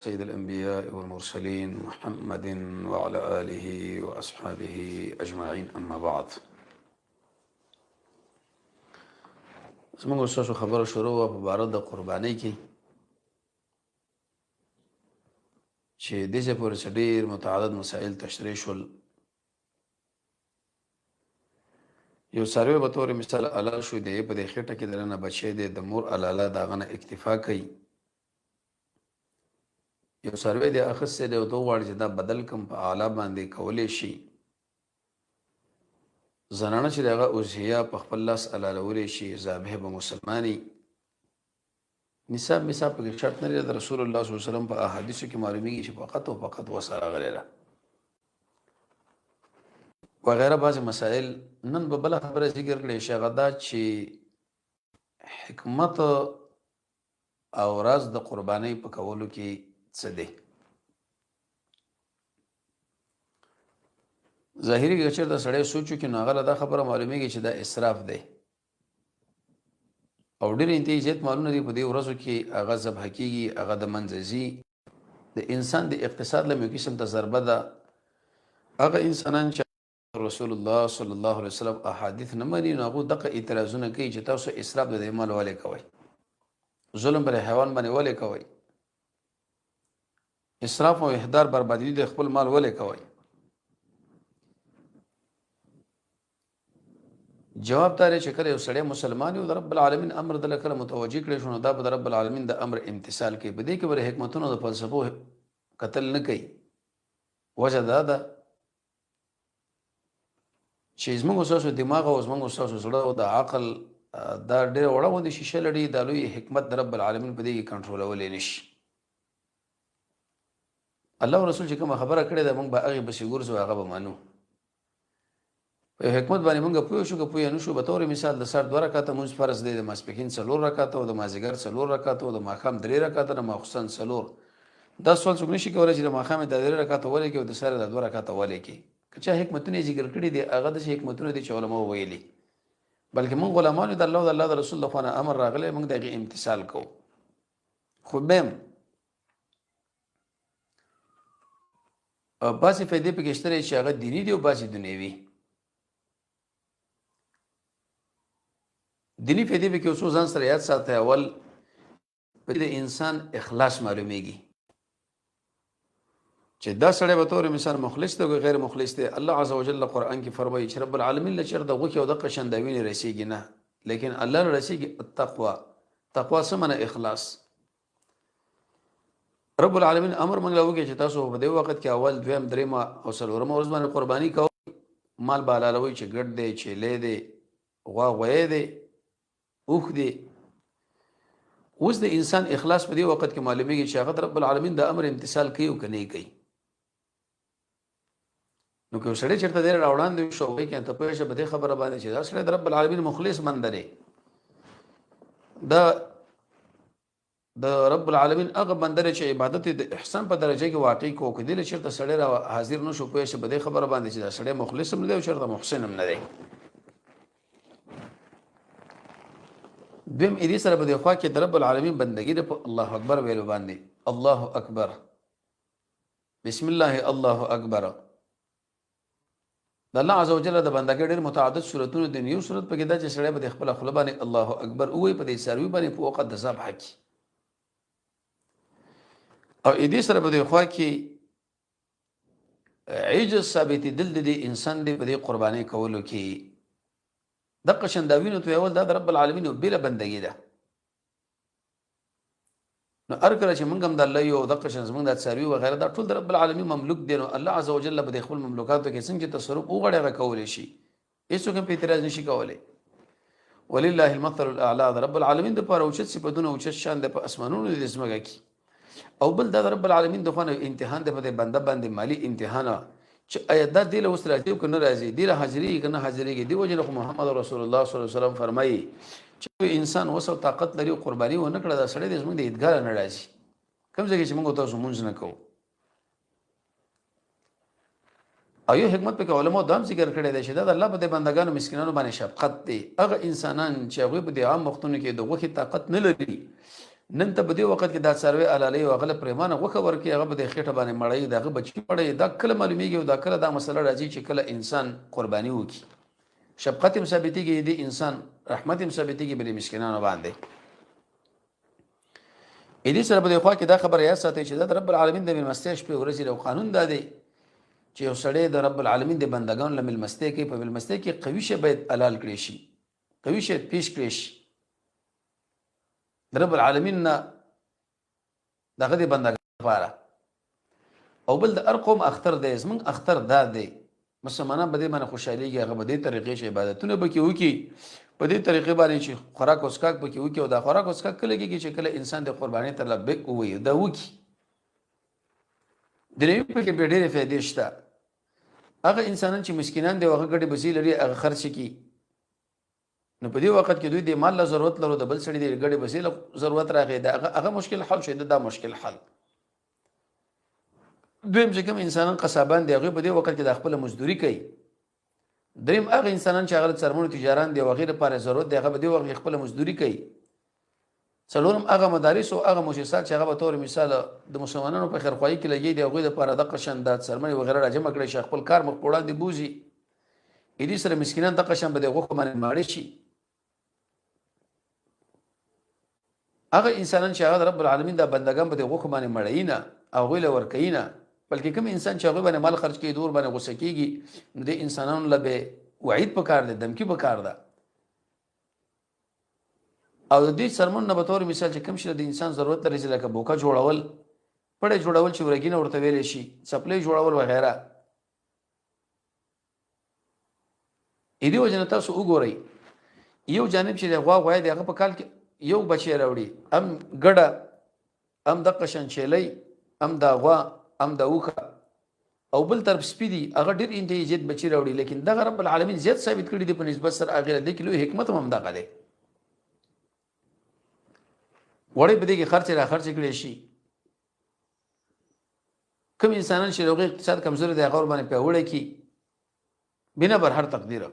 سيد الأنبياء والمرسلين محمد وعلى آله وأصحابه أجمعين أما بعد. زموږ استاسو خبره شروع وه په باره د قربانۍ کې چې دې ځای پورې څه ډېر متعدد مسایل تشریح شول. یو څاروی به طور مثال حلال شو دی په دې خېټه کې دننه بچی دی د مور حلاله د هغه نه اکتفا کوي. یو څاروی دی اخیستی دی او ته وغواړې چې دا بدل کړم په اعلی باندې کولی شي. زنانه چې د هغه اوزیه په خپل لاس حلالولی شي ذابح به مسلماني. نصاب مثاب پکې شرط نه لري. د رسول الله صلی الله علیه وسلم په احادیثو کې معلومیږي چې فقط او فقط وسه راغلی ده وغیره. بعضې مسایل نن به بله خبره ذکر کړی شي هغه دا چې حکمت او راز د قربانۍ په کولو کې څه دی. ظاهري که چېرته سړی سوچ وکړي نو هغه له دا خبره معلومیږي چې دا اسراف دی او ډېر انتهایی زیات مالونه دي په دې ورځو کې هغه ذبح کېږي، هغه د منځه ځي. د انسان د اقتصاد له یو قسم ته ضربه ده. هغه انسانان چې رسول الله صلی الله علیه وسلم احادیث نه مني نو هغوی دغه اعتراضونه کوي چې تاسو اسراف د دې مال ولې کوئ، ظلم پر حیوان باندې ولې کوئ، اسراف او اهدار بربادي د خپل مال ولې کوئ. جواب دار چې کله یو سړی مسلمان یو د رب العالمین امر د کله متوجه کړي شو نو دا به د رب العالمین د امر امتثال کوي. په دې کې به حکمتونو د فلسفو قتل نه کوي. وجه دا ده چې زموږ ستاسو دماغ او زموږ ستاسو زړه او د عقل دا ډېره وړه غوندې شیشه لري. دا لوی حکمت د رب العالمین په دې کې کنټرولولی نشي. الله رسول چې کومه خبره کړې ده موږ به هغې پسې ګرځو، هغه به منو. په یو حکمت باندې موږ پوه شو که پوه نه شو. به طور مثال د سهار 2 رکعته مونځ فرض دی، د ماسپښین 4 رکعته او د مازدیګر 4 رکعته او د ماښام 3 رکعته، د ماخوستن 4. دا سوال څوک نشي کولی چې د ماښام د 3 رکعته ولې کوي او د سهار د 2 رکعته ولې کوي. که چا حکمتونه یې ذکر کړي دي هغه داسې حکمتونه دي چې علماو ویلي، بلکې موږ غلامان یو د الله او د الله د رسول لخوا نه امر راغلی موږ د هغې امتثال کوو. خو بیم بعضې فایدې پکې شته چې هغه دیني دي او بعضې دنیوي. دینی فایدې پکې اوس ځان سره یاد ساتئ. اول په د انسان اخلاص معلومیږي چې دا سړی به طور مثال مخلص دی او غیر مخلص دی. الله عز وجل قرآن کې فرمایي چې رب العالمین له چېرته غوښې او دغه شنداوي نه رسېږي، نه، لیکن الله له رسېږي التقوا. تقوا څه معنی؟ اخلاص. رب العالمین امر موږ له وکړي چې تاسو په دې وخت کې اول، دویم، درېیمه او څلورمه ورځ باندې قرباني کوئ. مال به حلالوئ چې ګډ دی، چیلی دی، غوا غوی دی، اوښ دی. اوس د انسان اخلاص په دې وخت کې معلومیږي چې هغه رب العالمین د امر امتثال کوي او که نه کوي. نو که یو سړی چېرته دی راوړاندې شو وایي که ته پوه شه په دې خبره باندې چې دا سړی د رب العالمین مخلص بنده دی، دا د رب العالمین هغه بنده دی چې عبادت د احسان په درجه کې واقع کو. که دې له چېرته سړی را حاضر نه شو پوه شه په دې خبره باندې چې دا سړی مخلص هم نه دی او چېرته محسن هم نه دی. دویم دې سره په دې خوا کې د رب العالمین بندګي ده په الله اکبر ویلو باندې. الله اکبر، بسم الله، الله اکبر. د الله عز وجل د بندګۍ ډېر متعدد صورتونه دي. یو صورت پکې دا چې سړی به د خپله خوله باندې الله اکبر ووایي په دې څاروي باندې په وخت د ذبح کې. او دې سره په دې خوا کې عجز ثابتېدل د دې انسان دی په دې قربانۍ کولو کې. دغه شنداوینو تویول دا د رب العالمین یو بېله بندګي ده. نو هر کله چې موږ هم د الله یو دغه شان زموږ د څاروي وغیره دا ټول د رب العالمین مملوک دي. نو الله عز وجل به د خپل مملوکاتو کې څنګه تصرف وغواړي هغه کولی شي، هېڅوک هم په اعتراض نشي کولی. ولله المثل الاعلی، د رب العالمین دپاره اوچت صفتونه اوچت شان دی په اسمانونو د ځمکه کې. او بل دا د رب العالمین د خوا نه امتحان دی په دې بنده باندې، مالي امتحان چې آیا دا دې له اوس راځي که نه راځي، دې له حاضرېږي که نه حاضرېږي. دې وجې نه خو محمد رسول الله صلی الله علیه وسلم فرمایي چې انسان وس او طاقت لري او قرباني ونه کړه دا سړی د زموږ د عیدګاه نه راځي، کوم ځای کې چې موږ تاسو مونځ نه کوو. او یو حکمت پکې علماء دا هم ذکر کړی دی چې دا د الله په دې بندګانو مسکینانو باندې شفقت دی. هغه انسانان چې هغوی په دې عام وختونو کې د غوښې طاقت نه لري نن ته په دې وخت کې دا څاروي علالۍ او هغه پریمانه غوښه ورکړي، هغه به د خېټه باندې مړی د هغه بچي مړی، دا کله معلومیږي او دا کله دا مسله راځي چې کله انسان قرباني وکړي، شفقت هم ثابتېږي د انسان، رحمت هم ثابتېږي بلې مسکینانو باندې. دې سره په دې خوا کې دا خبره یاد ساتئ چې دا د رب العالمین د مېلمستیا شپې ورځې یو قانون دا دی چې یو سړی د رب العالمین د بندګانو له مېلمستیا کوي، په مېلمستیا کې قوي شی باید حلال کړی شي، قوي شی پیش کړی شي د رب العالمین نه دغه د بندګانو لپاره. او بل د هر قوم اختر دی، زموږ اختر دا دی، مسلمانان په دې باندې خوشحالېږي، هغه په دې طریقې چې عبادتونه به کې وکړي، په دې طریقې باندې چې خوراک او څښاک به کې وکړي. او دا خوراک او څښاک کله کېږي چې کله انسان د قربانۍ ته لبیک ووایي، دا وکړي. دنیوي پکې بیا ډېرې فایدې شته. هغه انسانان چې مسکینان دي او هغه ګډې بسې لري، هغه خرڅ کړي، نو په دې وخت کې دوی د مال له ضرورت لرو، د بل سړي د ګډې بسې له ضرورت راغی، دا هغه مشکل حل شي، دا مشکل حل. دویم چې کوم انسانان قصابان دي، هغوی په دې وخت کې د خپله مزدوري کوي. دریم هغه انسانان چې هغه د څرمنو تجاران دي او هغې لپاره ضرورت دی، هغه په دې وخت کې خپله مزدوري کوي. څلورم هغه مدارس او هغه مؤسسات چې هغه به طور مثال د مسلمانانو په خیرخواهي کې لګي دي، هغوی دپاره دغه شان دا څرمنې وغیره راجمع کړی شي، خپل کار مخ په وړاندې بوځي. دې سره مسکینان دغه شان به د غوښو باندې ماړه شي. هغه انسانان چې هغه د رب العالمین دا بندګان به د غوښو باندې مړوي نه او هغوی له ورکوي نه، بلکې کوم انسان چې هغوی باندې مال خرج کوي، دور باندې غوسه کېږي، نو دې انسانانو له به وعید پکار دی، دمکي پکار ده. او د دې څرمن نه به طور مثال چې کوم شي د انسان ضرورت لري، لکه بوکه جوړول، پړی جوړول چې ورګینه ورته ویلی شي، څپلۍ جوړول وغیره. دې وجه نه تاسو وګورئ، یو جانب چې د غوا غوایه دی، هغه په کال کې یو بچی راوړي، هم ګډه، هم دغه شان چیلی، هم د غوا، هم د اوښه، او بل طرف سپي دي، هغه ډېر انټیلیجنټ بچي راوړي. لیکن دغه رب العالمین زیات ثابت کړي دي په نسبت سره هغې له دې کې لوی حکمت هم همدغه دی. وړی په دې کې خرڅ را خرڅ کړی شي. کوم انسانان چې د هغوی اقتصاد کمزوری دی، هغه ورباندې پیاوړی کړي بنا بر هر تقدیره.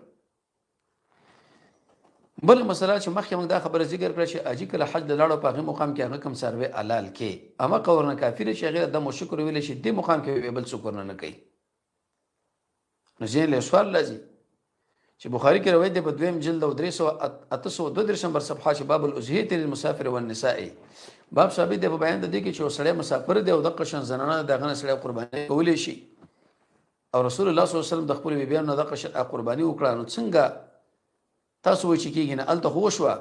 بل مسله چې مخکې موږ دا خبره ذکر کړه چې حاجي کله حج له لاړو په هغې مقام کې هغه کوم څاروی حلال کې، اما که ورنه کافر شي، هغې دم و شکر ویلی شي، دې مقام کې بل څوک ورنه نه کوي. نو ذهن له سوال راځي چې بخاري کې روایت دی په 2 جلد او 332 نمبر صفحه چې باب الاضحیة للمسافر والنساء، باب ثابت دی په بیان د دې کې چې یو سړی مسافر دی او دغه شان زنانه د هغه نه سړی قرباني کولی شي، او رسول الله صلی الله علیه وسلم د خپلو بیبیانو نه دغه شان قرباني وکړه. نو څنګه تاسو وایئ چې کېږي نه؟ هلته خو وشوه.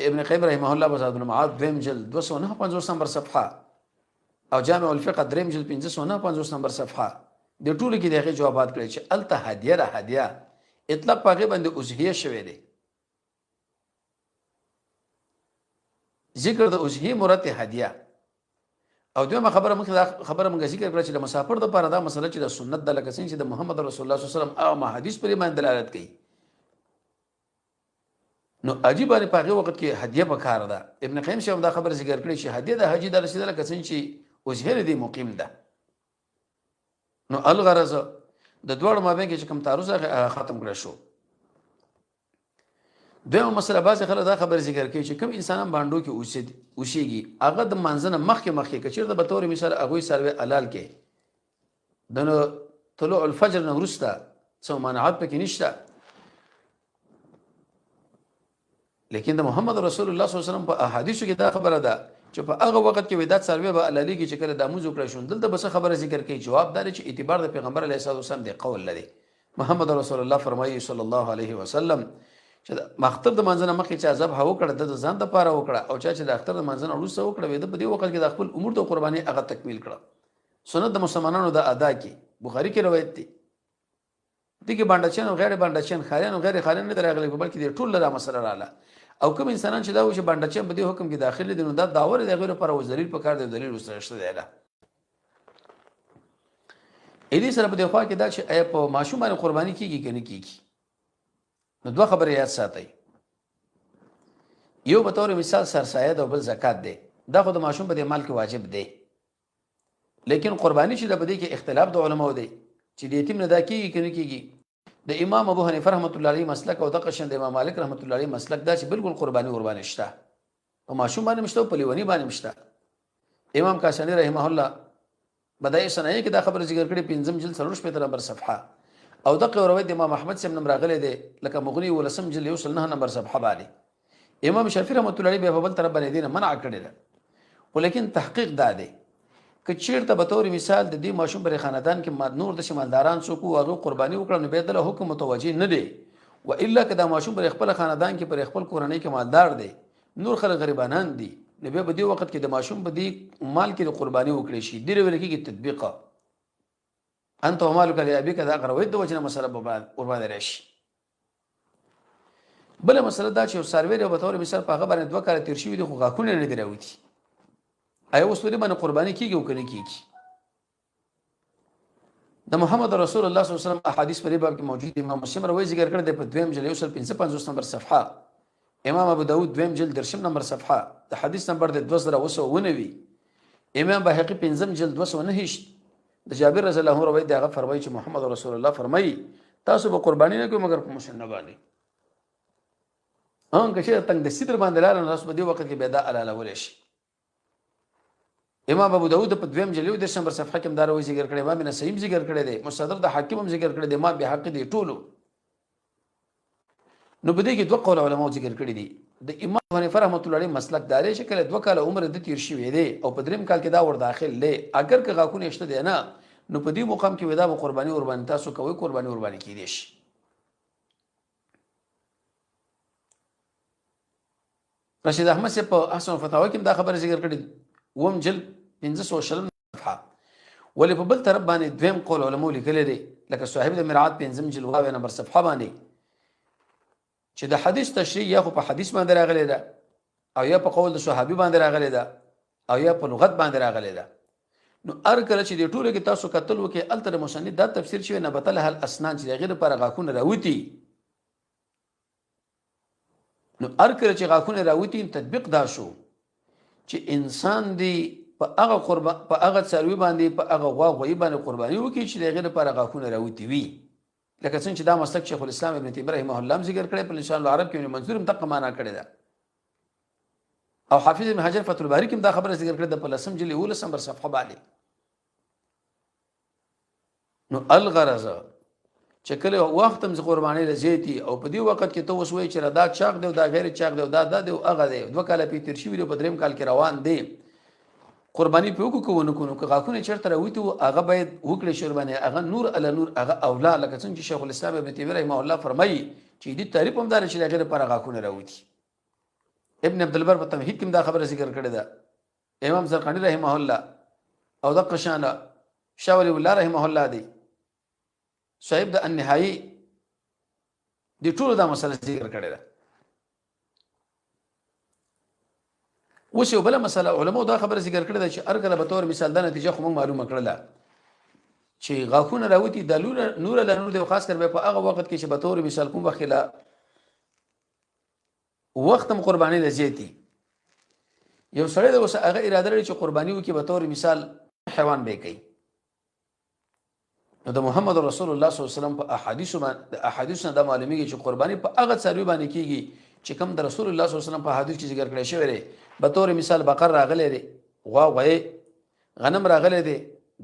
ابن قیم رحمه الله په زاد المعاد 2 جلد 259 نمبر صفحه او جامع الفقه 3 جلد 559 نمبر صفحه، د ټولو کې د هغې جوابات کړی چې هلته هدیه ده، هدیه اطلاق په هغې باندې اضحیه شوی دی، ذکر د اضحیې مراد هدیه. او دویمه خبره مخکې دا خبره موږ ذکر کړه چې د مسافر دپاره دا مسله چې د سنت ده، لکه څنګه چې د محمد رسول الله صلی الله علیه وسلم هغه حدیث پرې باندې دلالت کوي، نو عجیب باندې په هغې وخت کې هدیه پکار ده. ابن قیم صاحب دا خبره ذکر کړې چې هدیه د حاجي دا رسېده لکه څنګه چې اضحیه دی مقیم ده. نو الغرض د دواړو مابین کې چې کوم تعارض ختم کړی شو. دویمه مسله بعضې خلک دا خبره ذکر کوي چې کوم انسانان بانډو کې اوسېږي، هغه د مانځه نه مخکې که چېرته به طور مثال هغوی څاروی حلال کې د طلوع الفجر نه وروسته څه ممانعات پکې نشته، لیکن د محمد رسول الله صلی الله علیه وسلم په احادیثو کې دا خبره ده چې په هغه وخت کې دا څاروی به حلالېږي چې کله دا مونځ وکړی شو. دلته به څه خبره ذکر کوي؟ جواب دا دی چې اعتبار د پیغمبر علیه الصلوة والسلام دی قول لري. محمد رسول الله فرمایي صلی الله علیه وسلم چې د اختر د مانځه نه مخکې چا ذبح وکړه د ځان دپاره وکړه، او چا چې د اختر د مانځه نه وروسته وکړه، د په دې وخت کې د خپل امور د قربانۍ هغه تکمیل کړه. سنت د مسلمانانو دا ادا کړي. بخاري کې روایت دی. دې کې بانډاچیان او غیر بانډاچیان، خالیان او غیر خالیان نه راغلي، بلکې د ټول دا مسله رااله. او کوم انسانان چې دا و چې بانډاچیان په دې حکم کې داخل دي، نو دا داور د هغوی لپاره دلیل پکار دی، دلیل ورسره شته دی. دې سره په دې خوا کې دا چې آیا په ماشوم باندې قرباني کېږي که نه کېږي، نو دوه خبرې یاد ساتئ. یو به طور مثال سرسایه ده او بل زکات دی. دا خو د ماشوم په دې مال کې واجب دی، لیکن قرباني چې ده په دې کې اختلاف د علماو دی چې د یتیم نه دا کېږي که نه کېږي. د امام ابو حنیفه رحمت الله علیه مسلک او دغه شان د امام مالک رحمت الله علیه مسلک دا چې بالکل قرباني ورباندې شته. په ماشوم باندې مشته او په لیونی باندې مشته. امام کاشانی رحمه الله بدایع صنایع کې دا خبره ذکر کړې 5 جلد 3 نمبر صفحه او دغه روایت امام احمد سیم نمبر راغلی دی لکه مغنی ولسم جلد 9 نمبر صفحه باندې. امام شافعي رحمۃ اللہ علیہ په بل طرف باندې دینه منع کړی ده، ولیکن تحقیق دا دی که چیرته به طور مثال د دې ماشوم پر خاندان کې نور د شمالداران څوک هغه قرباني وکړي نو به د حکم متوجه نه دی، و الا که دا ماشوم پر خپل خاندان کې پر خپل کورنۍ کې مالدار دی نور خلک غریبانان دي نو به دې وخت کې د ماشوم په دې مال کې قرباني وکړي شي ډیر ویل کېږي تطبیقه انت ومالک لابیک دا غروي د وجنه مسله په قرباني راشي. بل مسله دا چې سرویر په تور مثال په هغه باندې 2 کال تیر شوی دي خو غاکونه نه دی راوتی آیا اوس په دې باندې قرباني کیږي او کنه کیږي؟ د محمد رسول الله صلی الله علیه وسلم احادیث په باب کې موجود دي. امام مسلم روایت ذکر کړی دی په 2 جلد 155 نمبر صفحه، امام ابو داود 2 جلد 10 نمبر صفحه، د حدیث نمبر د 2919، امام بهقي 5 جلد 209 د جابر رضی الله عنه روایت دی. هغه فرمایي چې محمد رسول الله فرمایي تاسو به قرباني نه کوئ مگر په مسنه باندې. که چې تنگ د سیدر باندې لاله نو تاسو په دې وخت کې بيدا الاله ولې شي. امام ابو داود په 2 جلد 10 نمبر صفحه کې مدار وی ذکر کړی، امام نسائی ذکر کړی دی، مصدر د حاکم هم ذکر کړی دی، امام بهقي دی ټولو. نو په دې کې 2 قول علماء ذکر کړی دي. د امام حنیفه رحمۃ اللہ علیہ مسلک داري چې کله 2 کال عمر د تیر شوی دی او په 3 کال کې دا ور داخل دی اگر که غاکونه شته دی نه نو په دې مقام کې ودا قرباني قرباني تاسو کوي قرباني قرباني کې دي شي. رشید احمد سے په احسن الفتاوی کې دا خبره ذکر کړې 2 جلد 500 صفحه. ولې په بل طرف باندې دویم قول علماء لیکلي دي لکه صاحب د مرعات 5 جلد 9 نمبر صفحه باندې چې د حدیث تشریح یا خو په حدیث باندې راغلی ده او یا په قول د صحابي باندې راغلی ده او یا په لغت باندې راغلی ده. نو ار کله چې د ټولو کې تاسو قتل وکي التر مصنف دا تفسیر شوی نه بتل هل اسنان چې غیر پر غاکونه راوتی. نو ار کله چې غاکونه راوتی تطبیق دا شو چې انسان دی په هغه قربان په هغه څاروي باندې په هغه غوي باندې قرباني وکي چې غیر پر غاکونه راوتی وي. لکه څنګه چې دا مسلک شیخ الاسلام ابن تیمیه رحمه الله ذکر کړی په لسان العرب کې منظور هم دغه معنا کړی ده او حافظ ابن حجر فتح الباری کې دا خبره ذکر کړې ده په لسم جلد 19 نمبر صفحه باندې. نو الغرض چې کله وخت هم قرباني لزیتی او په دې وخت کې ته وسوي چې دا چاق دی او دا غیر چاق دی او دا دی او هغه دی 2 کال په تیر شي ویلو په 3 کال کې روان دی قرباني په وکړو کو نو که غاکونه چرته راوتی او هغه باید وکړي شربانه هغه نور ال نور هغه اولا لکه څنګه شیخ الاسلام ابن تیمیه رحمه الله فرمایي چې دې تعریف هم دار چې غیر پر غاکونه راوتی. ابن عبد البر په تمهید کې دا خبره ذکر کړې ده. امام زرقانی رحمه الله او د قشانه شاه ولی الله رحمه الله دی صاحب د النهایی د ټول دا مسله ذکر کړې ده. اوس یو بل مسله علماء دا خبره ذکر کړې ده چې ارګله به تور مثال دا نتیجه خو موږ معلومه کړله چې غاکونه راوتی د نور له نور د خاص کر په هغه وخت کې چې به تور مثال کوم بخیلا وختم قرباني لزیتی یو سړی د اوس هغه اراده لري چې قرباني وکي به تور مثال حیوان به کوي. نو د محمد رسول الله صلی الله علیه وسلم په احادیث د معلومیږي چې قرباني په هغه څاروي باندې کیږي چې کوم د رسول الله صلی الله علیه وسلم په حدیث کې ذکر کړی شوی دی. به تور مثال بقر راغلی دی، غوا غنم راغلی دی،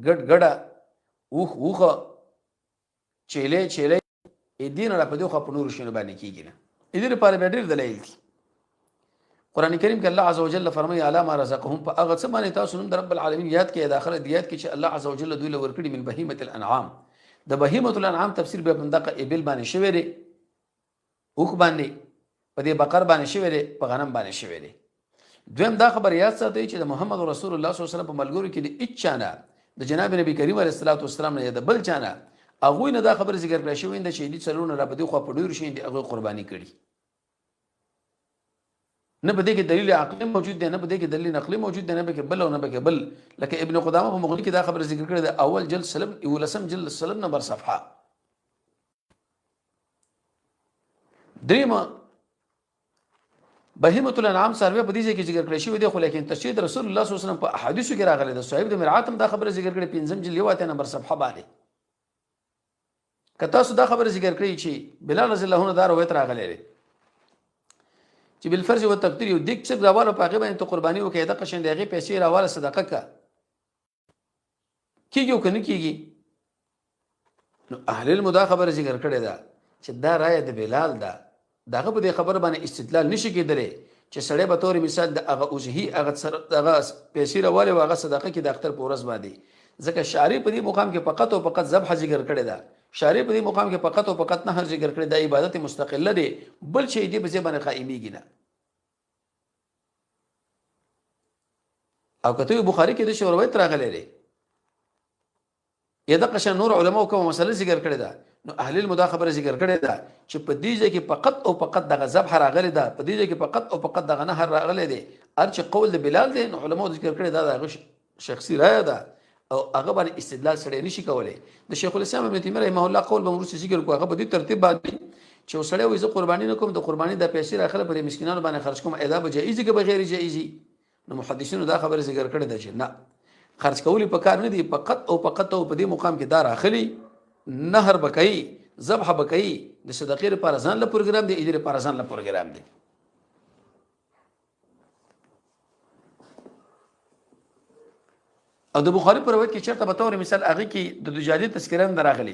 ګډه اوخه چیلې دین را په دوه په نور شنو باندې کیږي نه. دې لپاره به ډېر دلایل دي. قران کریم کې الله عزوجل فرمایي الا ما رزقهم په هغه څه باندې تاسو نوم د رب العالمین یاد کې داخله دیات کې چې الله عزوجل دوی له ورکړي من بهیمه الانعام. د بهیمه الانعام تفسیر به بندقه ابل باندې شوی دی، اوخ باندې په دې بقر باندې شوی دی، په غنم باندې شوی دی. دویم دا خبر یاد ساتئ چې د محمد رسول الله صلی الله علیه وسلم په ملګرو کې د اچانه د جناب نبی کریم علیه السلام نه د بل چانه هغه نه دا خبر ذکر کړی شوی د شهیدی څلورونه را بده خو په ډیر شي هغه قرباني کړي. نه بده کې دلیل عقلی موجود دی، نه بده کې دلیل نقلی موجود دی، نه به کې بل او نه به کې بل. لکه ابن قدامه په مغنی کې دا خبر ذکر کړی د اول جلد ولسم جلد سلم نمبر صفحه. دریمه بهیمه الانعام سروي په دې کې ذکر کړی شوی دی خو لیکن تشریح رسول الله صلی الله علیه وسلم په احادیثو کې راغلی د صاحب د مرعات هم دا خبره ذکر کړی 5 جلد 9 نمبر صفحه باندې. کته سو دا خبره ذکر کړی چې بلال رضی الله عنه دا روایت راغلی دی چې بل فرض او تقدیر یو دیک څه راواله په هغه باندې ته قرباني وکړې د قشن دغه پیسې راواله صدقه کا کیږي او کنه کیږي. نو اهل المدا خبره ذکر کړی دا چې دا رائے د بلال ده دغه په دې خبره باندې استدلال نشي کېدلی چې سړی به تور مثال د هغه اوجهي هغه پیسې راواله او هغه صدقه کې د اختر په ورځ باندې ځکه شارع په دې مقام کې فقط او فقط ذبح ذکر کړی دا شارع په دې مقام کې فقط او فقط نهر ذکر کړی دا عبادت مستقله دی بل شی دې په ځای باندې قائميږي نه. او کته بخاری کې د شو روایت راغلی دی یا د قشن نور علماء کوم مسله ذکر کړی دا نو اهل المدا خبره ذکر کړی دا چې په دې ځای کې فقط او فقط دغه ذبح راغلی دا په دې ځای کې فقط او فقط دغه نهر راغلی دی ارچ قول د بلال دی نو علماء ذکر کړی دا د شخصي رائے ده او هغه باندې استدلال سره نشي کولای. د شیخ الاسلام ابن تیمیه رحمه الله قول به مرسي ذکر کو هغه په دې ترتیب باندې چې وسړی وایي زه قرباني نه کوم د قرباني د پیسې راخله پر مسکینانو باندې خرج کوم ادا به جایز کې بغیر جایزي. نو محدثینو دا خبره ذکر کړې ده چې نه خرج کولی په کار نه دی فقط او فقط او په دې مقام کې دا راخلي نهر بکای ذبح بکای د صدقې لپاره ځان له پروګرام دی اجر لپاره ځان له پروګرام دی. او د بخاری پر روایت کې چیرته به تور مثال هغه کې د دجاجې تذکره نه راغلي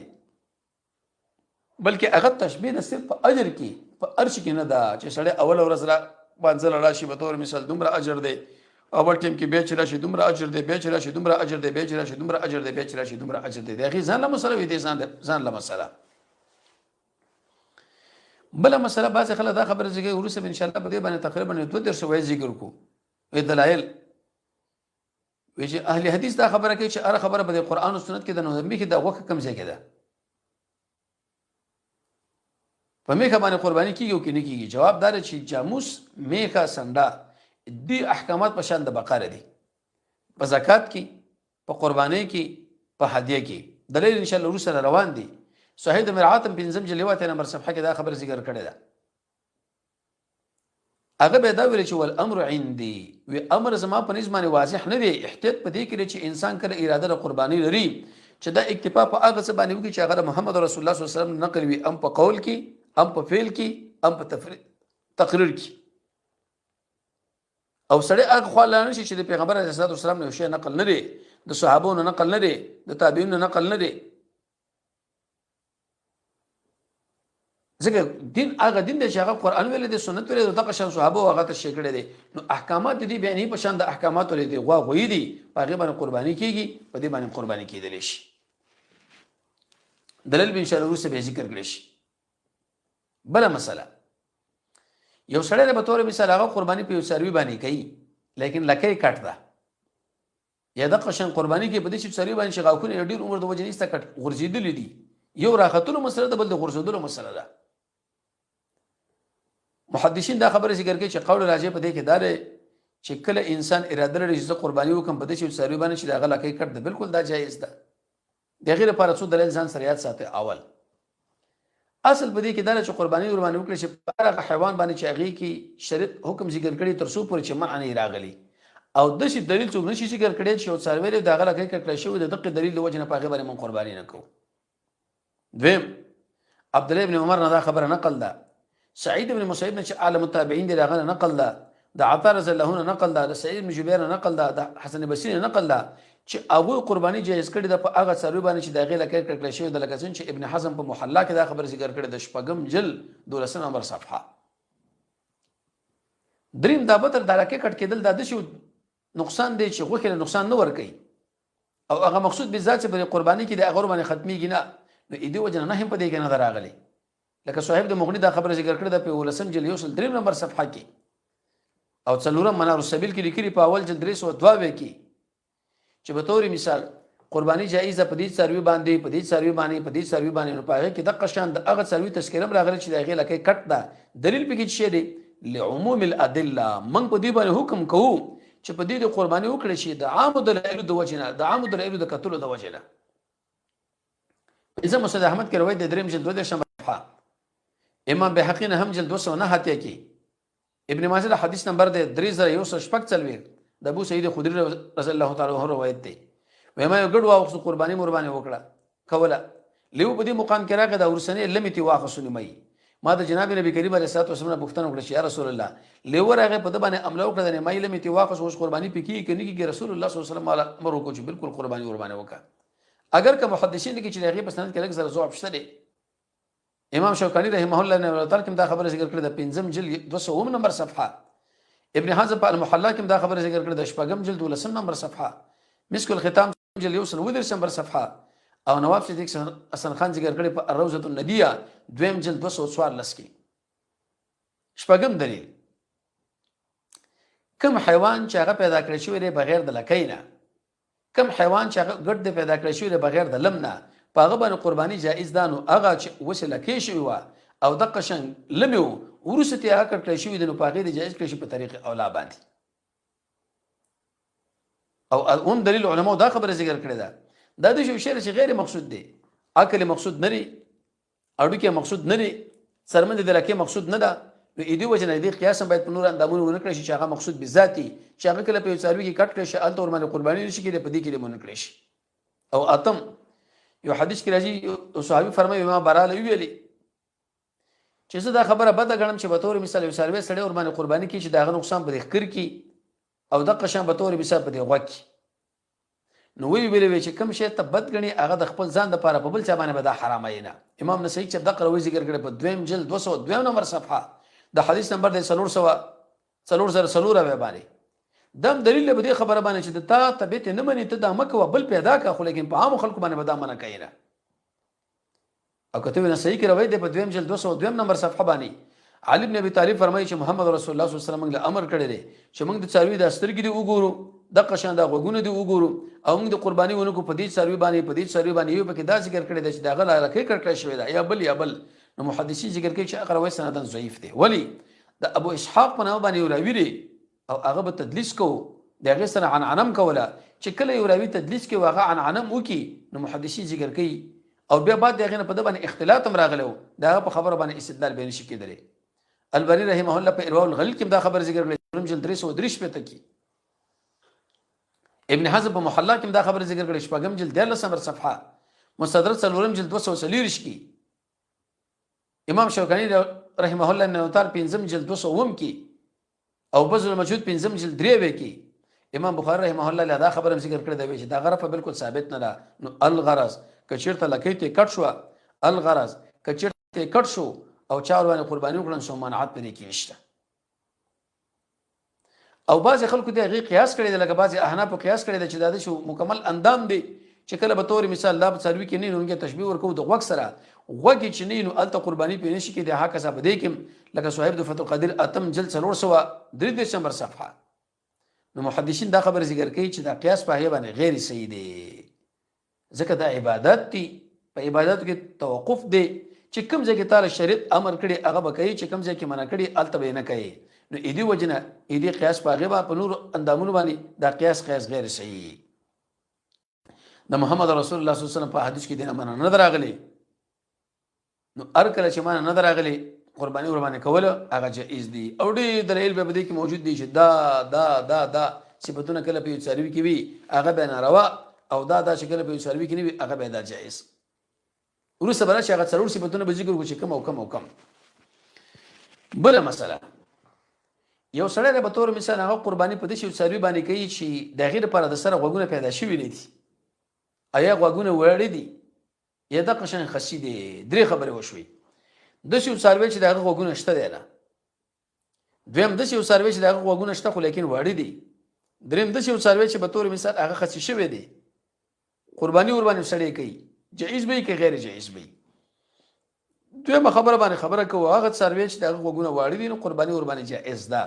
بلکې هغه تشبیه نه صرف په اجر کې په ارش کې نه ده چې سړی اول ورځ را باندې راشي به تور مثال دومره اجر دی اول ټیم کې بیچ راشي دومره اجر دی بیچ راشي دومره اجر دی بیچ راشي دومره اجر دی بیچ راشي دومره اجر دی دغه ځان له مسله وي دي ځان له مسله بل مسله بعض خلک دا خبره ځکه ورسره ان شاء الله په دې باندې تقریبا 2 درس وایي ذکر کو دلایل وی چې اهل حدیث دا خبره کوي چې اره خبره په قرآن او سنت کې د نوځمبي کې د وخت کم ځای کې ده په میخه باندې قرباني کیږي او کې نه کیږي. جواب دار چې جاموس میخه سنډا دي احکامات په شان د بقره دي په زکات کې په قرباني کې په هدیه کې دلیل ان شاء الله ورسره روان دي. صحیح د مرعاتم بنظم جلوات نمبر صفحه کې دا خبر ذکر کړی ده هغه به دا ویل چې ول امر عندي و امر زما په نسبت باندې واضح نه دی. احتیاط په دې کې چې انسان کله اراده د قرباني لري چې دا اکتفا په هغه څه باندې وکړي چې هغه محمد رسول الله صلی الله علیه وسلم نقل وي ام په قول کې ام په فعل کې ام په تقریر کې او سړی هغه خو لا نشي چې د پیغمبر علیه الصلاه والسلام نه شی نقل نه دی د صحابو نه نقل نه دی د تابعین نه نقل نه دی ځکه دین هغه دین دی چې هغه قرآن ویل دي سنت ویل دي دغه شان صحابه هغه ته شي کړی دي نو احکامات دي بیانې په شان د احکامات ولې دي غوي دي هغه باندې قرباني کیږي په دې باندې قرباني کیدل شي. دلیل به ان شاء الله وروسته به ذکر کړی شي. بل مسله یو سړی به تور مثال هغه قرباني په سروي باندې کوي لیکن لکه کټ ده یا د قشن قرباني کې په دې چې سروي باندې شغاکونه ډیر عمر د وجه نيسته کټ غرزیدل دي یو راختلو مسله ده بل د غرزیدلو مسله ده. محدثین دا خبره ذکر کوي چې قول راځي په دې کې دا چې کله انسان اراده لري چې قرباني وکم په دې چې سروي باندې چې هغه لکه کټ ده بالکل دا جایز ده. دغه لپاره څو دلیل ځان سره یاد ساتي. اول اصل په دې کې دا چې قرباني قرباني وکړي چې هغه حیوان باندې چې هغه کې شریعت حکم ذکر کړي تر څو پورې چې معنی راغلي او د شي دلیل څو نشي ذکر کړي چې سروي له دغه لکه کټ شوی د دقیق دلیل د وجه نه پاغه باندې من قرباني نه کوو. دویم عبد الله ابن عمر نه دا خبره نقل ده سعید ابن مسیب نه چې عالم التابعین دی هغه نقل ده د عطا رضی الله عنه نقل ده د سعید بن جبیر نقل ده د حسن بصری نقل ده چې ابو قرباني جایز کړي د په هغه سروي باندې چې دغه لکه کړکړه شوی د لکه څنګه چې ابن حزم په محلا کې دا خبر ذکر کړي د شپږم جل 12 نمبر صفحه. دریم دا به تر دلکه کټ کېدل د شو نقصان دی چې غوښه نقصان نه ور کوي او هغه مقصود به ذات په قرباني کې د هغه باندې ختميږي نه نو دې وجه نه هم په دې کې نه راغلي لکه صاحب د مغنی دا خبره ذکر کړی د په ولسم جل 3 نمبر صفحه کې او څلورم منار السبیل کې لیکلي په اول جلد 302 کې چې به توري مثال قرباني جایزه په دې سروي باندې په دې سروي باندې نو پاره کې د قشان د هغه سروي تذکرہ راغلی چې دغه لکه کټ دا دلیل په کې څه دی لعموم الادله من په دې باندې حکم کوو چې په دې د قرباني وکړي شي د عام دلایل د وجنه د عام دلایل د قتل د وجنه. اذا مسعود احمد کې روایت د دریم جلد 2 صفحه امام بهقي نه هم جلد 209 هاتیا کې ابن ماجه حدیث نمبر 3140 د ابو سعید خدری رضی الله تعالی عنہ روایت دی وایما یو ګډ واخص قرباني وکړه کوله لیو په دې مقام کې راغی دا ورسنه لمیتي واخصونی مې ما د جناب نبی کریم علیه الصلاه والسلام پوښتنه وکړه چې یا رسول الله لیور هغه په د باندې عمله وکړه د مایله می تی واقع اوس قرباني پکې کې نه کې رسول الله صلی الله علیه وسلم امر وکړي چې بالکل قرباني وربانه وکړه اگر که محدثین کې چې هغه په سند کې لږ زره ضعف شته دي امام شوکانی رحمه الله نه تعالی کوم دا خبره ذکر کړې د 5 جلد 200 نمبر صفحه ابن حزم په المحلا کې دا خبره ذکر کړې د شپږم جلد 12 نمبر صفحه مسك الختام جلد 1 نمبر صفحه او نواب صدیق حسن خان ذکر کړی په الروضه الندیه دویم جلد 214 کې شپږم دلیل کوم حیوان چې هغه پیدا کړی شوی دی بغیر د لکې نه کوم حیوان چې هغه ګډ دی پیدا کړی شوی دی بغیر د لم نه په هغه باندې قرباني جایز ده نو هغه چې وسله کې شوی و او د قشن لمو ورسته هغه کړی شوی دی نو په هغه جایز کړی شي په طریق اولا باندې او اون دلیل علماء دا خبره ذکر کړی ده دا د شی چې غیر مقصود دی عقل مقصود نه لري اړو کې مقصود نه لري سرمند د لکه مقصود نه ده نو اې دی وجنه دی قیاس باید په نور اندامونه ونه کړی چې هغه مقصود بذاتي چې هغه کله په څاروي کې کټ کړی شي الته ور باندې قرباني نشي کېږي په دې کې مونږ کړی شي او اتم یو حدیث کې راځي صحابي فرمایي ما براله ویلي چې زه دا خبره بده غنم چې به تور مثال یو څاروي سړی ور باندې قرباني کې چې دا نقصان به ذکر کی او د قشان به تور مثال په دی غوک نو وی ویلې چې کوم شی ته بد غني هغه د خپل ځان د لپاره په بل چا باندې به دا حرامه نه امام نسائی چې دغه روي ذکر کړي په دویم جلد 202 نمبر صفحه د حدیث نمبر د 300 باندې دم دلیل به دې خبره باندې چې تا تبیت نه مني ته د مکه بل پیدا کا خو لیکن په عام خلکو باندې ودا منه کوي نه او کته نه صحیح کړوي د په دویم جلد 202 نمبر صفحه باندې علي بن ابي طالب فرمایي چې محمد رسول الله صلی الله علیه وسلم له امر کړی دی چې موږ د څاروي د سترګې دی وګورو د قشان د غوګونه دی وګورو او موږ د قرباني ونکو په دې څاروي باندې یو پکې دا ذکر کړی دی چې دا غلا لکه کړکړی شوی دا یا بل نو محدثین ذکر کوي چې اقرا سندن ضعیف دی ولی د ابو اسحاق په نامه باندې راوی او هغه به تدلیس کو دغه سره عن عنم کوله چې کله یو راوی تدلیس کې واغه عن عنم وکي نو محدثین ذکر کوي او بیا بعد دغه په د باندې اختلاط هم راغلو دا په خبره باندې استدلال به نشي کېدلی البانی رحمه الله په ارواء الغلیل کې دا خبر ذکر کړل جلد 303 په تکي ابن حزم په محلا کې دا خبر ذکر کړل شپږم جلد 13 نمبر صفحه مستدرک څلورم جلد 240 کې امام شوکانی رحمه الله نه تر 5 جلد 200 کې او بذل المجهود 5 جلد 3 کې امام بخاری رحمه الله دا خبر هم ذکر کړی دی چې دا غرفه بالکل ثابت نه ده نو الغرض کچیرته لکېته کټ شو الغرض کچیرته کټ شو او چا ورونه قرباني وکړن سو منعت پرې کې نشته او بعض خلکو دې غي قیاس کړي د لکه بعض احناف قیاس کړي د چې دا شو مکمل اندام دی چې کله به تور مثال لا څلوي کې نه نونګه تشبيه ورکو د وګ سره وګ چې نه نو الته قرباني پې نشي کې د حق صاحب دې کې لکه صاحب د فتح القدیر اتم جلد 303 دسمبر صفحه نو محدثین دا خبر ذکر کوي چې دا قیاس په هغه باندې غیر صحیح دی ځکه دا عبادت دي په عبادت کې توقف دی چې کوم ځای کې تعالی شریعت امر کړي هغه به کوي چې کوم ځای کې منع کړي الته به نه کوي نو اې دی وجنه اې دی قیاس په هغه په نور اندامونو باندې دا قیاس غیر صحیح د محمد رسول الله صلی الله علیه وسلم په حدیث کې دینه منع نه دراغلي نو ار کله چې منع نه دراغلي قرباني قرباني کول هغه جائز دي او ډېر دلیل به دې کې موجود دي چې دا صفاتونه کله په څاروي کې وي هغه به ناروا او دا شکل په څاروي کې نه وي هغه به دا جائز ورسره بل شي هغه څلور صفاتونه به ذکر وکړي کم او کم بل مسله یو سړی به تور مثال هغه قرباني په دې څاروي باندې کوي چې د غیر پر د سره غوګونه پیدا شوي نه دي ایا غوګونه وړي دي یا د قشن خسي دي درې خبره وشوي د شو څاروي چې دغه غوګونه شته دی نه دویم د شو څاروي چې دغه غوګونه شته خو لیکن وړي دي دریم د شو څاروي چې به تور مثال هغه خسي شوی دي قرباني ور باندې سړی کوي جائز به کې غیر جائز به دویمه خبره باندې خبره کوي هغه څاروي چې دغه غوګونه واړي دي نو قرباني ور باندې جائز ده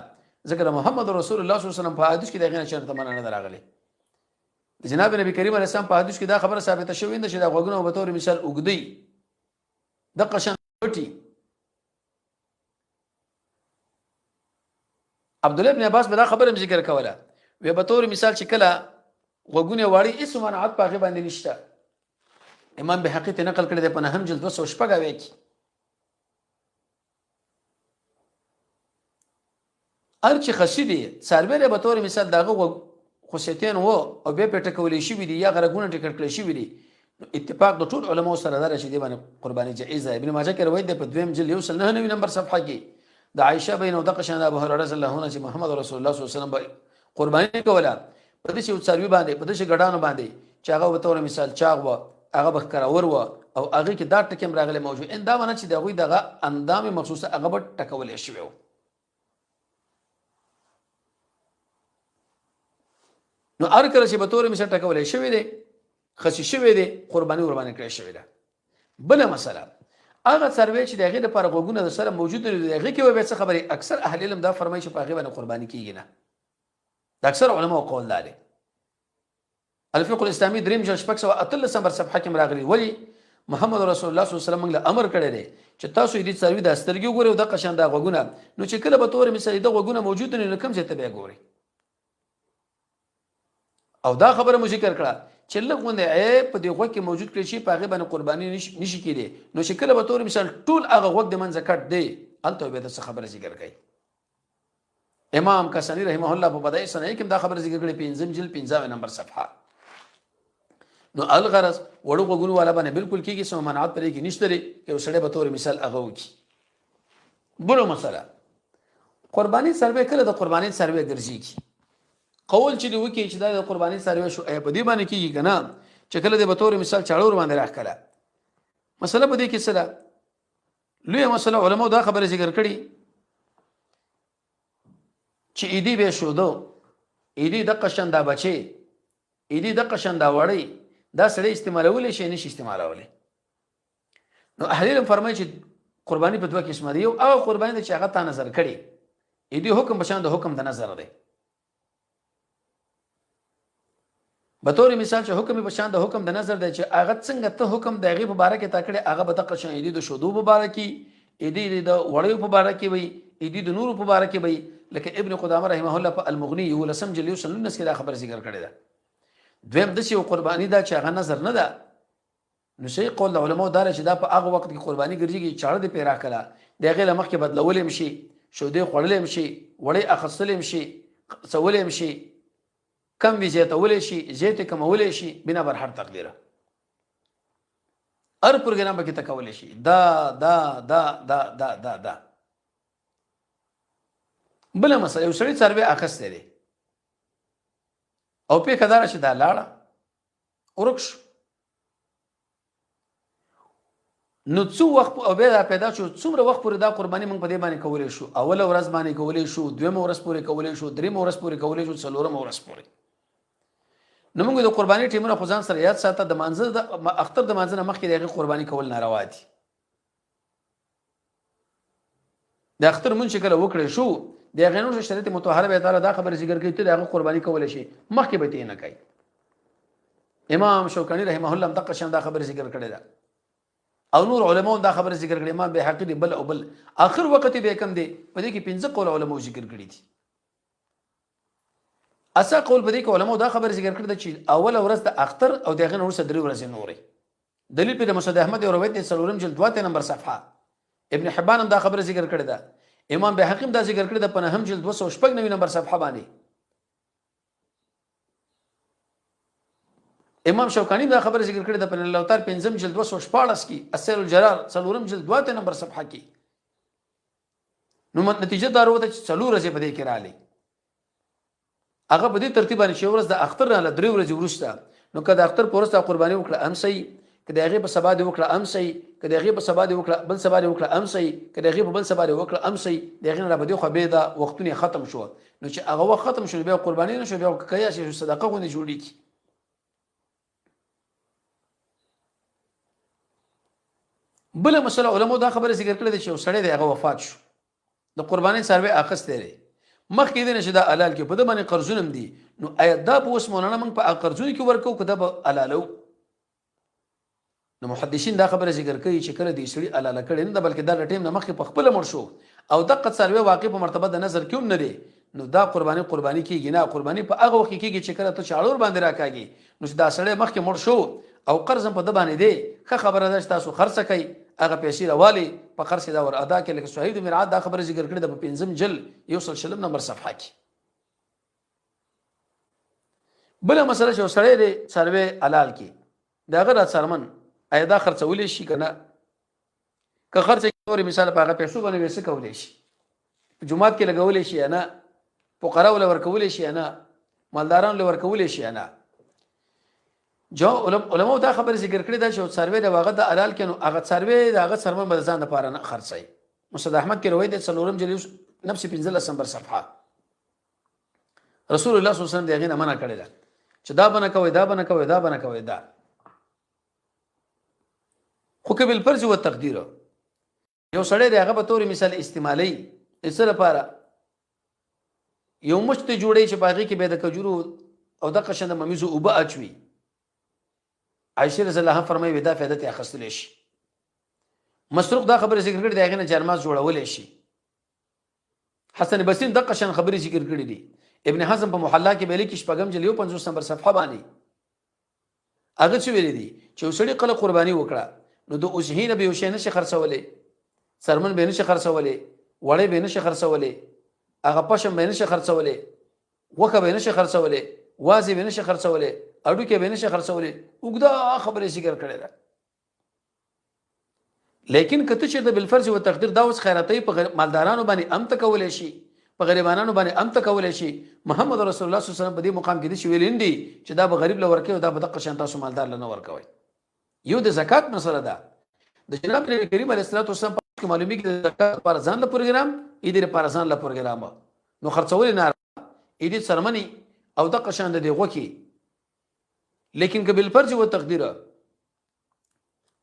ذکر محمد رسول الله صلی الله علیه وسلم په حدیث کې دغه شرط مننه نه راغلي جناب نبی کریم علیه السلام په حدیث کې دا خبره ثابته شوې ده چې دا غوګونه به تور مثال وګدي د قشن پټي عبد الله ابن عباس به دا خبره ذکر کوله وی به تور مثال چې کله غوګونه واړي اسم منعت په باندې نشته امام بهقي ته نقل کړی دی په نهم جلد 214 کې ارچ خسیدي سربره به تور مثال دغه خصيتين وو او به پټ کولې شي وي یا غرګونه ټکټ کړی شي وي اتفاق د ټول علماء سره دا چې دی باندې قرباني جائز ده. ابن ماجه کې روایت ده په دویم جلد 199 نمبر صفحه کې د عائشه بین او د قشان ابو هريره رضی الله عنه چې محمد رسول الله صلی الله علیه وسلم قرباني کوله په دې چې څاروي باندې په دې چې ګډانو باندې چې هغه وتور مثال چاغ و هغه بخکر اور و او هغه کې دا ټکم راغلی موجود ان دا معنی چې دغه دغه اندام مخصوصه هغه به ټکول شي وو. نو هر کله چې به تور مثال ټکول شي دی خصي شوی دی قرباني کړی شوی ده. بل مسله هغه څاروي چې دغه لپاره غوګونه د سره موجود دي دغه کې به څه خبره اکثر اهل علم دا فرمایي چې په هغه باندې قرباني کیږي نه. د اکثر علماء قول دی. الفقه الاسلامي دریم جلد شپږ سوه اتلس نمبر صفحه کې راغلي ولی محمد رسول الله صلی الله علیه وسلم موږ له امر کړی دی چې تاسو دې څاروي د سترګې ګورئ او د قشان د غوګونه نو چې کله به تور مثال د غوګونه موجود نه کوم ځای ته به ګورئ. او دا خبره مو ذکر کړه چې لغونه عیب په دې غوږ کې موجود کړي شي په هغه باندې قرباني نشي کېدی. نو چې کله به تور مثال ټول هغه غوږ د منځ کټ دی الته به د خبره ذکر کوي. امام کسانی رحمه الله په بدایع سنه کې دا خبره ذکر کړي 5 جلد 15 نمبر صفحه. نو الغرض وړو غوګونو والا باندې بالکل کېږي سم منعت پرې کې نشته لري چې سړی به تور مثال هغه وکي. بلو مسله قرباني سروې کله د قرباني سروې ګرځي قول چې وکي چې دا د قرباني سروې شو په دې باندې کېږي کنه چې کله د بتور مثال چاړور باندې راخلا مسله په دې کې سره لوی مسله علماء دا خبره ذکر کړي چې ایدی به شو دو ایدی د قشندا بچي ایدی د قشندا وړي دا سړی استعمالول شي نشي استعمالول. نو اهل علم فرمایي چې قرباني په دوه قسمه دي. او قرباني چې هغه ته نظر کړي ایدی حکم بشان د حکم د نظر دی. بطور مثال چې حکم بشان د حکم د نظر دی چې هغه څنګه ته حکم د غیب مبارک ته کړي هغه به د قشن ایدی د شودو مبارکي ایدی د وړیو مبارکي وي ایدی د نور مبارکي وي. لکه ابن قدامه رحمه الله په المغني ولسم جلیو سنس کې دا خبر ذکر کړی ده. دویم د شی قرباني دا چې هغه نظر نه ده. نو شی قول علماء دا چې دا په هغه وخت کې قرباني ګرځي چاړه د پیرا کړه دغه لمخ کې بدلول شي شودې خړلې شي وړي اخصلې شي څولې شي کم وی زیته ولې شي زیته کم ولې شي بنا بر هر تقدیره هر پروګرام به کې تکولې شي دا دا دا دا دا دا دا بل مسله یو سړی څاروي اخسته دي او په کدار شي دا لاړه ورکش نو څو وخت او به پیدا شو څومره وخت پورې دا قرباني موږ په دې باندې کولې شو اول ورځ باندې کولې شو دویم ورځ پورې کولې شو دریم ورځ پورې کولې شو څلورم ورځ پورې. نو موږ د قرباني ټیمونه خو ځان سره یاد ساته د مانزه د اختر د مانزه مخکې دغه قرباني کول ناروا دي. د اختر مونږ کله وکړې شو د غنور شریعت مطهره به تعالی دا خبر ذکر کوي ته دغه قرباني کول شي مخکې به تی نه کوي. امام شوکانی رحمه الله هم دغه شان دا خبر ذکر کړی دا او نور علماء دا خبر ذکر کړی امام بهقی بل او بل اخر وخت به کم دی په دې کې 15 قول علماء ذکر کړی دي. اسا قول په دې کې علماء دا خبر ذکر کړی چې اول ورځ د اختر او دغه نور سره درې ورځې نورې دلیل په مسعود احمد او روایت سلورم جلد 2 نمبر صفحه. ابن حبان هم دا خبر ذکر کړی دا. امام بهقی دا ذکر کړی د پنځم جلد 299 نمبر صفحه باندې. امام شوکانی دا خبر ذکر کړی د پنځم لوتار پنځم جلد 214 کې اصل الجرار سلورم جلد 2 نمبر صفحه کې. نو نتیجه دا وروته چې څلور ورځې په دې کې رااله هغه په دې ترتیب باندې چې ورځ د اختر نه درې ورځې وروسته نو کله د اختر پورسته قرباني وکړه ام صحیح کله هغه په سبا دی وکړه ام صحیح کله هغه په سبا دی وکړه بل سبا دی وکړه ام صحیح کله هغه په بل سبا دی وکړه ام صحیح دغه نه به خو به دا وختونه ختم شو نو چې هغه وخت ختم شو به قرباني نه شو به کیا شي صدقه غونډه جوړی کی. بل مسله علماء دا خبره ذکر کړل چې سړی دی هغه وفات شو د قرباني سروي اخسته لري مخکې دې نشه دا حلال کې په دې باندې قرضونه دي نو آیا دا په اوس مونږ موږ په قرضونو کې ورکو کده به حلالو. نو محدثین دا خبره ذکر کوي چې کله دې سړي حلال کړي نه بلکې دا ټیم نه مخکې په خپل مړ شو او دغه سروي واقع په مرتبه د نظر کې نه لري نو دا قرباني کېږي نه. قرباني په هغه وخت کېږي چې کله ته چاړور باندې راکاږي نو دا سړی مخکې مړ شو او قرض په د باندې دی ښه خبره ده چې تاسو خرڅ کوي هغه پیسې راوالي په قرض دا ور ادا کړي لکه صحیح د میراث دا خبره ذکر کړې د 5 جل 100 نمبر صفحه کې. بل مسله چې سړی دی سروي حلال کې دا غره سرمن ایا دا خرڅولې شي کنه که خرڅ کوي مثال په هغه پیسو باندې وسه کولې شي جمعات کې لګولې شي نه فقرا ول ورکولې شي نه مالداران له ورکولې شي نه جو علماء دا خبره ذکر کړی دا چې سروې د واغه د حلال کینو هغه سروې د هغه سرمن بدزان لپاره نه خرڅي مصطفی احمد کې روایت سنورم جلیوس نفس 15 نمبر صفحه رسول الله صلی الله علیه وسلم دغه نه منع کړی دا چې دا بنه کوي دا بنه کوي دا بنه کوي دا خو کې بل فرض او تقدیر یو سړی دی هغه به تور مثال استعمالي اسره لپاره یو مشت جوړی چې باغی کې به د کجورو او د قشند ممیزو او به اچوي عائشه رضی الله عنها فرمایي ودا فائدہ ته اخستل شي مسروق دا خبره ذکر کړی دی هغه نه جرماز جوړول شي حسن بصری د قشن خبره ذکر کړی دی ابن حزم په محلا کې ویلي کې شپږم جلیو 50 نمبر صفحه باندې هغه څه ویلي دي چې وسړي قله قرباني وکړه نو د اوسهینه به وشینه شي خرڅولې سرمن به نشي خرڅولې وړې به نشي خرڅولې هغه پښم به نشي خرڅولې وکه به نشي خرڅولې وازی به نشي خرڅولې اډو کې به نشي خرڅولې وګدا خبره ذکر کړی ده لیکن کته چې د بالفرض او تقدیر دا اوس خیراتي په مالدارانو باندې ام تکولې شي په غریبانو باندې ام تکولې شي محمد رسول الله صلی الله علیه وسلم په دې مقام کې دي چې ویلندي چې دا به غریب لور کوي او دا به د قشن تاسو مالدار لنه ورکوي یو د زکات مسله ده د جناب نبی کریم علیه الصلاه والسلام په معلومی کې د زکات پر ځان له پروګرام اې دې پر ځان له پروګرام نو خرڅول نه اې دې سرمنی او د قشن د دی غوکی لیکن که بالفرض او تقدیر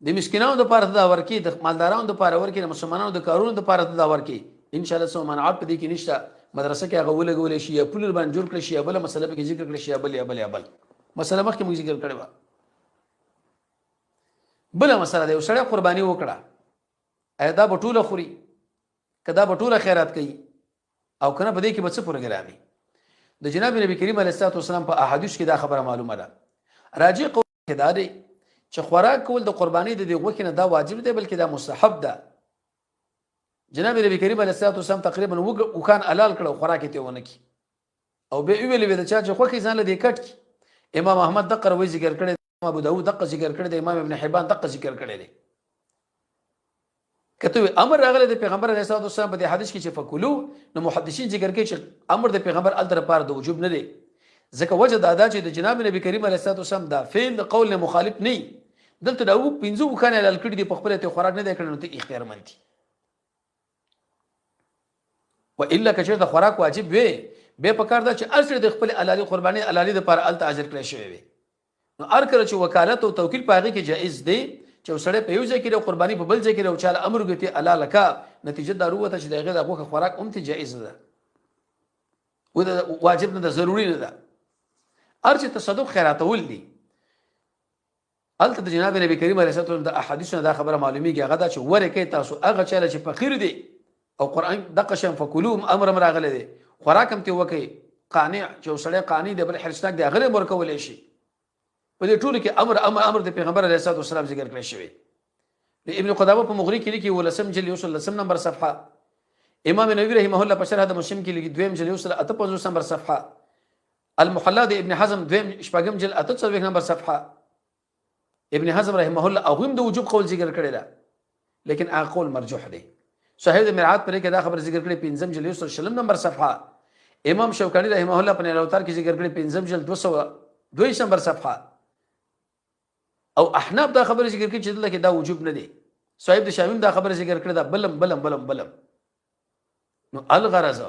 د مسکینانو د پاره دا ورکی د مالدارانو د پاره ورکی د مسلمانانو د کارونو د پاره دا ورکی ان شاء الله سو منعات په دې کې نشته مدرسه کې هغه ولګول شي یا پول باندې جوړ کړی شي یا بل مسله به ذکر کړی شي یا بل مسله مخکې موږ ذکر کړی و بل مسله ده وسړی قرباني وکړه ایا دا بټوله خوري کدا بټوله خیرات کوي او کنه په دې کې به څه پروګرامي د جناب نبی کریم علیه الصلاه والسلام په احادیث کې دا خبره معلومه ده راجع قول کې دا دی چې خوراک کول د قرباني د دغه کې نه دا واجب دی بلکې دا مستحب ده جناب نبی کریم علیه الصلاه والسلام تقریبا وکان حلال کړو خوراک ته ونه کی او به ویلې د چا چې خوخي ځان له دې کټ امام احمد د قروي ذکر کړی ابو داود د ذکر کړی د امام ابن حبان د ذکر کړی دی کته امر راغله د پیغمبر علیه الصلاه والسلام په حدیث کې چې فکلو نو محدثین ذکر کوي چې امر د پیغمبر ال تر پاره د وجوب نه دی ځکه وجه دا ده چې د جناب نبی کریم علیه الصلاه والسلام دا فعل د قول نه مخالف نه دلته دا پنځو وکانه حلال کړی دی په خپل ته خوراک نه دی کړی نو ته اختیار مندي و الا کچر د خوراک واجب وي به پکار دا چې اصل د خپل حلالي قرباني حلالي د پر ال اجر کړی شوی وي نو ار کړ چې وکالت او توکیل پاغي کې جائز دی چې وسړی په یو ځای کې د قرباني په بل ځای کې او چاله امر کوي حلال کا نتیجه دا وروته چې دغه د خوراک هم ته جائز ده و دا واجب نه ده ضروری نه ده ار چې تصدق خیراتول دي الته د جناب نبی کریم علیه الصلاه والسلام د احادیثونو دا خبره معلومیږي هغه دا چې ورکه تاسو هغه چاله چې فقیر دي او قران د قشم فکلوم امر راغله دي خوراک هم ته وکي قانع چې وسړی قانع دی بل حرشتاک دی هغه ورکول شي په دې ټول کې امر د پیغمبر علیه الصلاه والسلام ذکر کړی شوی ابن قدامه په مغری کې لیکي ولسم جلی وصل لسم نمبر صفحه امام نووي رحمه الله په شرح د مسلم کې لیکي دویم جلی وصل 55 نمبر صفحه المحلى د ابن حزم دویم شپږم جل 48 نمبر صفحه ابن حزم رحمه الله او هم د وجوب قول ذکر کړی دا لیکن هغه قول مرجوح دی صحیح د مرعات پر کې دا خبر ذکر کړی پنځم جل 30 نمبر صفحه امام شوکانی رحمه الله په نوتار کې ذکر کړی پنځم جل 202 نمبر صفحه او احناف دا خبر ذکر کړي چې دلته دا وجوب نه دی صاحب د شامیم دا خبر ذکر کړی دا بلم نو الغرض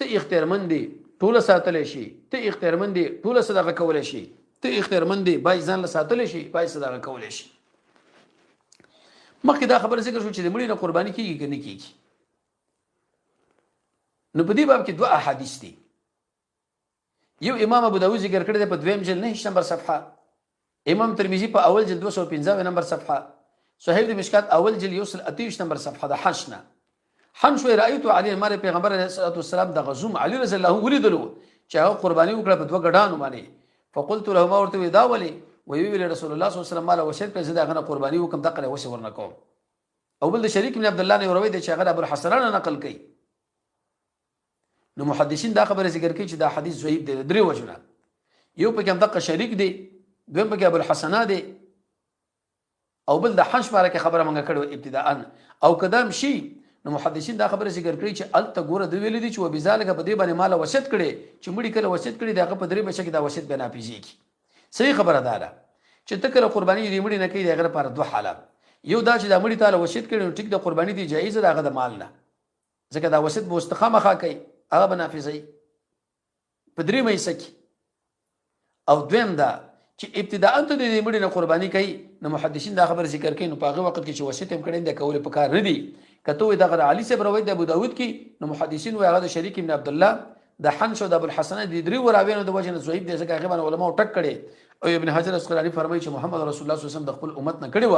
ته اختیارمندي ټول ساتل شي ته اختیارمندي ټول صدقه کول شي ته اختیارمندي بای ځان له ساتل شي بای صدقه کول شي مخکې دا خبر ذکر شو چې د مړي نه قرباني کیږي که نه کیږي نو په دې باب کې دوه احادیث دي یو امام ابو داود ذکر کړی دی په دویم جلد 9 نمبر صفحه امام ترمذی په اول جلد 215 نمبر صفحه صحیح د مشکات اول جلد 28 نمبر صفحه د حشنا حنش رأيت علي مر پیغمبر علیه الصلاه والسلام د غزوم علي رضی الله عنه ولیدلو چې هغه قرباني وکړه په دوه غډانو باندې فقلت له ما ورته دا ولي ویل رسول الله صلی الله علیه وسلم مال وشر په زدا غنه قرباني وکم دقه وسه ورنکوم او بل د شریک بن عبد الله نه روي د چې هغه ابو الحسن نقل کړي نو محدثین دا خبره ذکر کوي چې دا حدیث ضعیف دی درې وجونه یو په کوم دقه شریک دی دویم پکې ابو الحسنه دی او بل د حج باره کې خبره مونږ کړو ابتداء او قدم شي نو محدثین دا خبره ذکر کړی چې الته ګوره د ویل دي چې وبذالک په دې باندې مال وصیت کړي چې مړي کله وصیت کړي دغه په درې بشه کې دا وصیت بنا پیږي صحیح خبره ده چې ته کله قرباني دې مړي نه کوي دغه لپاره دوه حالات یو دا چې دا مړي تعالی وصیت کړي نو ټیک د قرباني دی جایز ده هغه د مال نه ځکه دا وصیت به مستخامه کوي هغه بنافذي په درې مې سکی او دویم دا چې ابتداء ته د مړي نه قرباني کوي نو محدثین دا خبر ذکر کوي نو په هغه وخت کې چې وصیت هم کړي د کول په کار نه دي کته دغه علي صاحب روایت د ابو داود کې نو محدثین وايي هغه د شریک ابن عبد الله د حنش او د ابو الحسن د درې وراوینو د وجه نه صحیح دي ځکه هغه باندې علماء ټک کړي او ابن حجر اسقلانی فرمایي چې محمد رسول الله صلی الله علیه وسلم د خپل امت نه کړي و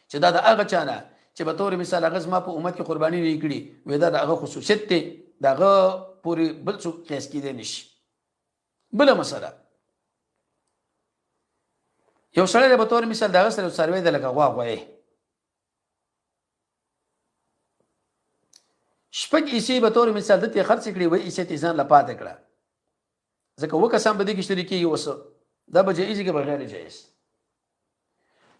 چې دا د هغه چانه چې به تور مثال هغه ما په امت کې قرباني نه کړي وې دا هغه خصوصیت دی دغه پوری بل څه قیاس کېدای نشي بل مسله یو سړی به تور مثال دغه سره سروي د لګه غواغوي شپږ ایسي به تور مثال د ته خرڅ کړي وې ایسي تیزان لپاره کړه ځکه وکسان به دې کې شریکي وسه دا به جایز کې بغیر جایز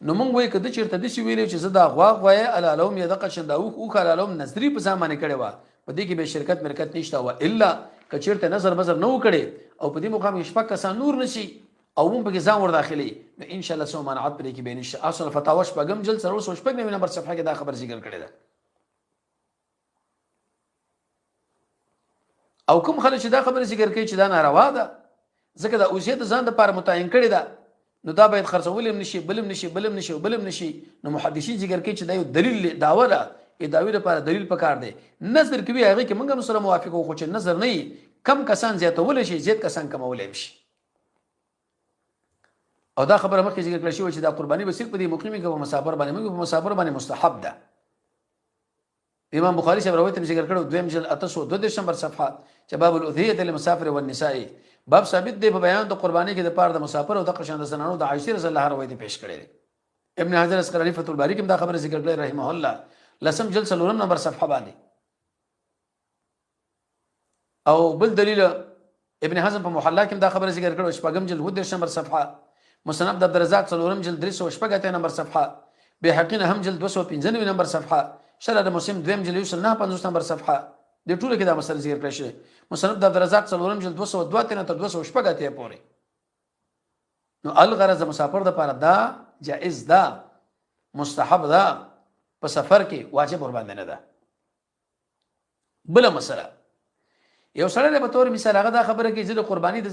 نو مونږ وایو کده چیرته د سی ویلې چې زدا غواغوي علالوم یدق شنداو او علالوم نظری په ځامن کړي وا په دې کې به شرکت مرکت نشته و الا کچیرته نظر نو کړي او په دې مقام کې شپږ کسان نور نشي او مونږ په ځان ور داخلي نو ان شاء الله سو منعت پرې کې به نشه اصل فتاوا شپږم جل سره وسو شپږ نمبر صفحه کې دا خبر ذکر کړي ده او کوم خلک چې دا خبره ذکر کوي چې دا ناروا ده ځکه دا اوسیت ځان د پاره متعین کړي ده نو دا باید خرڅول هم نشي بلم نشي نو محدثین ذکر کوي چې دا یو دلیل داوا ده داوی لپاره دلیل پکار دی نظر کوي هغه کې موږ هم سره موافق وو چې نظر نه کم کسان زیاتول شي زیات کسان کمول شي او دا خبره مخکې ذکر کړل شو چې دا قرباني به صرف په مقیمي کې په مسافر باندې موږ په مسافر باندې مستحب ده امام بخاری سے روایت ذکر کړو دویم جل 822 نمبر صفحه چې باب الاضحيه للمسافر والنساء باب ثابت دی په بیان د قرباني کې د پاره د مسافر او د قشان د زنانو د عائشه رضی الله عنها روایت پیش کړي ابن حجر اسقلانی فتح الباری کې دا خبره ذکر کړي رحمه الله لسم جل 3 نمبر صفحه باندې او بل دلیل ابن حزم په محلا کې دا خبره ذکر کړو شپږم جل 10 نمبر صفحه مصنف عبد الرزاق 3 جل 308 نمبر صفحه بهقین هم جل 295 نمبر صفحه شرح د مسلم دویم جل 950 نمبر صفحه د ټول کې دا مسله ذکر کړی شوی مصنف د عبدالرزاق 4 جل 202 تر 208 پورې نو الغرض مسافر د پاره دا جائز ده مستحب ده په سفر کې واجب ور باندې نه ده بل مسله یو سره به تور مثال هغه دا خبره کې چې قرباني د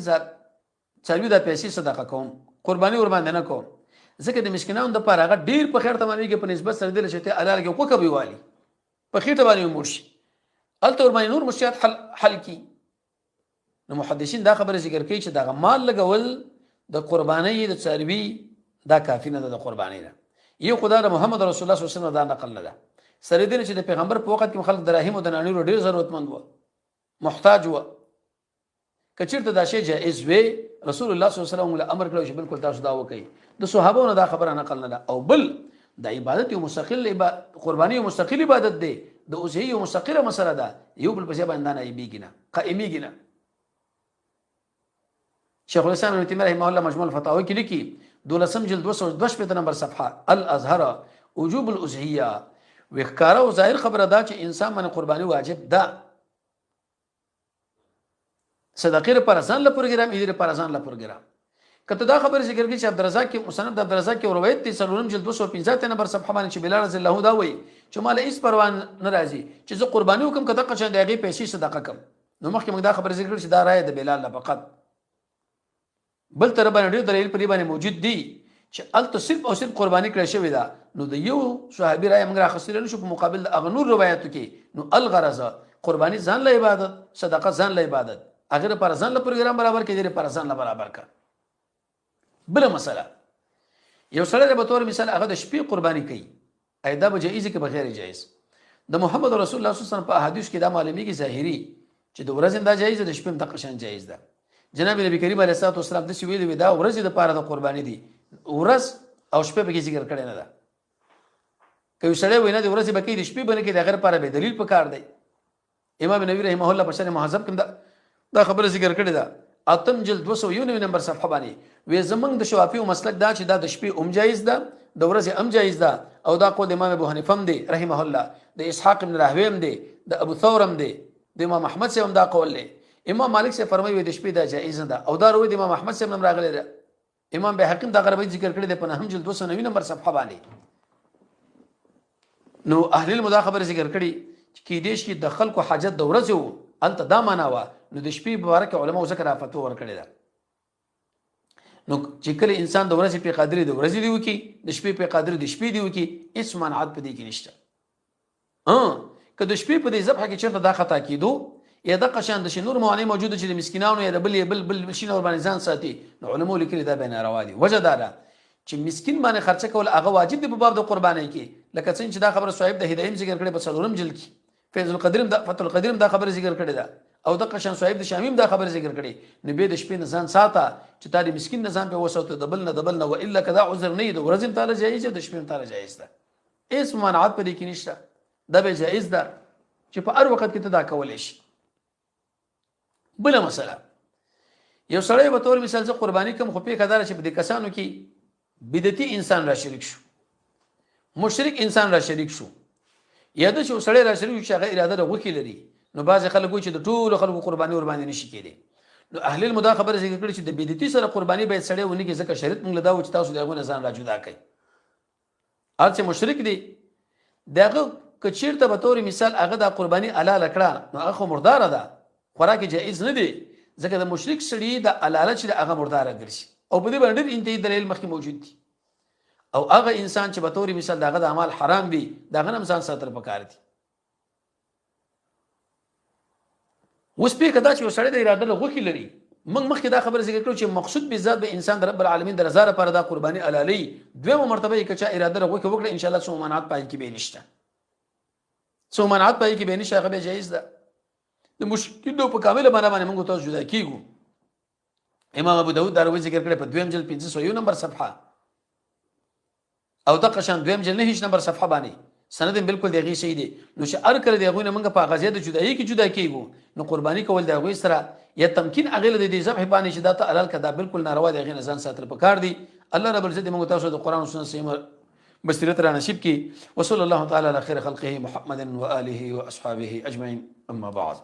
څاروي د پیسې صدقه کوم قرباني ور باندې نه کوم ځکه د مسکینانو د پاره هغه ډیر په خیر تمامي کې په نسبت سره دل شته علال کې کو کوي والی په خېټه باندې مرشي التور باندې نور مشیات حل کی نو محدثین دا خبره ذکر کوي چې دا مال لګول د قرباني د څاروي دا کافی نه ده د قرباني نه یو خدای د محمد رسول الله صلی الله علیه وسلم دا نقل نه ده سره دې چې د پیغمبر په وخت کې خلک دراهم او دنانیر ډیر ضرورتمند و محتاج و کچیرته دا شی جائز وي رسول الله صلی الله علیه وسلم له امر کړو چې بالکل تاسو دا وکړئ د صحابو نه دا خبره نقل نه ده او بل د عبادت یو مستقل قرباني یو مستقل عبادت دی د اوسه یو مستقله مسله ده یو بل په ځای باندې نه ایبیګنه قائمیګنه شیخ الاسلام ابن تیمیه رحمه الله مجموع الفتاوی کې لیکي 12 جلد 222 نمبر صفحه الازهر وجوب الاضحيه وکاره او ظاهر خبره ده چې انسان باندې قرباني واجب ده صدقه پر ځان له پروګرام یې پر ځان له پروګرام کته دا خبر ذکر کی چې عبدالرزاق کې مصنف د عبدالرزاق کې روایت دي سلورم جلد 215 نمبر صفحه باندې چې بلال رضی الله دا وایي چې مال هیڅ پروا نه راځي چې زه قرباني وکم کته قشن دغه پیسې صدقه کم نو مخکې موږ دا خبر ذکر چې دا رائے د بلال نه فقط بل تر باندې ډېر دلیل پر باندې موجود دي چې الته صرف او صرف قرباني کړی شوی دا نو د یو صحابي رائے موږ راخصل نشو په مقابل د اغنور روایتو کې نو الغرض قرباني ځان له عبادت صدقه ځان له عبادت اگر پر ځان له پروګرام برابر کې دې پر ځان له برابر کا بل مسله یو سره به تور مثال هغه د شپې قرباني کوي ایدا به جایز کې بغیر جایز د محمد رسول الله صلی الله علیه وسلم په احادیث کې دا معلومی کې ظاهری چې د ورځې دا جایز ده د شپې د قشن جایز ده جناب نبی کریم علیه الصلاه والسلام د سی ویل دا ورځې د پاره د قرباني دي ورځ او شپه به کې ذکر کړي نه ده کوي سره وینه د ورځې بکې د شپې باندې کې د غیر لپاره به دلیل پکار دی امام نووي رحمه الله په شرح مهذب کې دا خبره ذکر کړې ده اتم جلد 209 نمبر صفحه باندې وې زمنګ د شوافیو مسلک دا چې دا د شپې هم جایز ده د ورځې هم جایز ده او دا قول د امام ابو حنیفه هم دی رحمه الله د اسحاق بن راهوی هم دی د ابو ثور هم دی د امام احمد سے هم دا قول دی امام مالک سے فرمایي د شپې دا جایز ده او دا روي د امام احمد سے هم راغلی ده امام بهقي دا غربي ذکر کړی دی په نهم جلد 290 نمبر صفحه باندې نو اهل المداخبه ذکر کړی چې دیش کې د خلکو حاجت د ورځې وو انت دا معنا وا نو د شپې مبارک علماء ذکر فتوا ورکړي ده نو چې کله انسان د ورځې په قادر دی ورځې دی وکي د شپې په قادر دی شپې دی وکي هیڅ مانعت پدې کې نشته که د شپې په دې ذبح کې چیرته دا خطا کیدو یا د قشان د نور موانع موجوده چې د مسکینانو یا د بل مشین اور باندې ځان ساتي نو علماء لیکلي دا بین روا دي وجه دا چې مسکین باندې خرچه کول هغه واجب دی په باب د قربانۍ کې لکه څنګه چې دا خبره صاحب د هدایم ذکر کړي په څلورم جلد کې فیض القدیر د فتح القدیر دا خبره ذکر کړي دا او د قشان صاحب د شامیم دا خبره ذکر کړي نو به د شپې نه ځان ساته چې تا د مسکین نه ځان په وسوته د بل نه و الا کذا عذر نه د ورځم تعالی جایز د شپې تعالی جایز ده هیڅ مانعت پدې کې نشته دا به جایز ده چې په هر وخت کې ته دا کولای شي بل مسله یو سړی به تور مثال څه قرباني کوم خو په کدار چې په دې کسانو کې بدعتي انسان را شریک شو مشرک انسان را شریک شو یا د شو سړی را شریک شو هغه اراده وکړي لري نو بعض خلکو چې د ټولو خلکو قرباني ور باندې نشي کېدی نو اهل المداخبه ذکر کړي چې د بدعتي سره قرباني باید سړی ونی کې ځکه شریعت موږ دا و چې تاسو دغه ځان را جدا کړئ ارڅ مشرک دی دغه کچیرته به تور مثال هغه د قرباني حلال کړه نو هغه مردار ده خوراک جائز نه دی ځکه د مشرک سړي د حلاله چې هغه مردار ګرځي او په دې باندې انتهایی دلیل مخکې موجود دي او هغه انسان چې به تور مثال دغه د اعمال حرام دي دغه هم ځان ساتل پکار دي اوس په کدا چې سړی د اراده له غوښی لري موږ مخکې دا خبره ذکر کړو چې مقصود به ذات به انسان د رب العالمین د رضا لپاره دا قرباني حلالي دویمه مرتبه کې چې اراده له غوښی وکړه ان شاء الله سومانات پای کې به نشته سومانات پای کې به نشته هغه به جایز ده د مشکل په کامل باندې موږ تاسو جدا کیږو امام ابو داود دا ذکر کړی په دویم جلد 501 نمبر صفحه او د قشان دویم جلد 9 نمبر صفحه باندې سند بالکل دغه شی دی نو چې ار کړ دیغه موږ په غزیه د جدایي کې جدا کیږو نو قرباني کول دغه سره یا تمکین اغله د دې ذبح باندې چې دا ته حلال کدا بالکل ناروا دی غیر ځان ساتل پکار دی الله رب العزت موږ تاسو د قران او سنت سیم بصیرت را نصیب کی وصلی الله تعالی علی خیر خلقه محمد و آله و اصحابه اجمعین اما بعد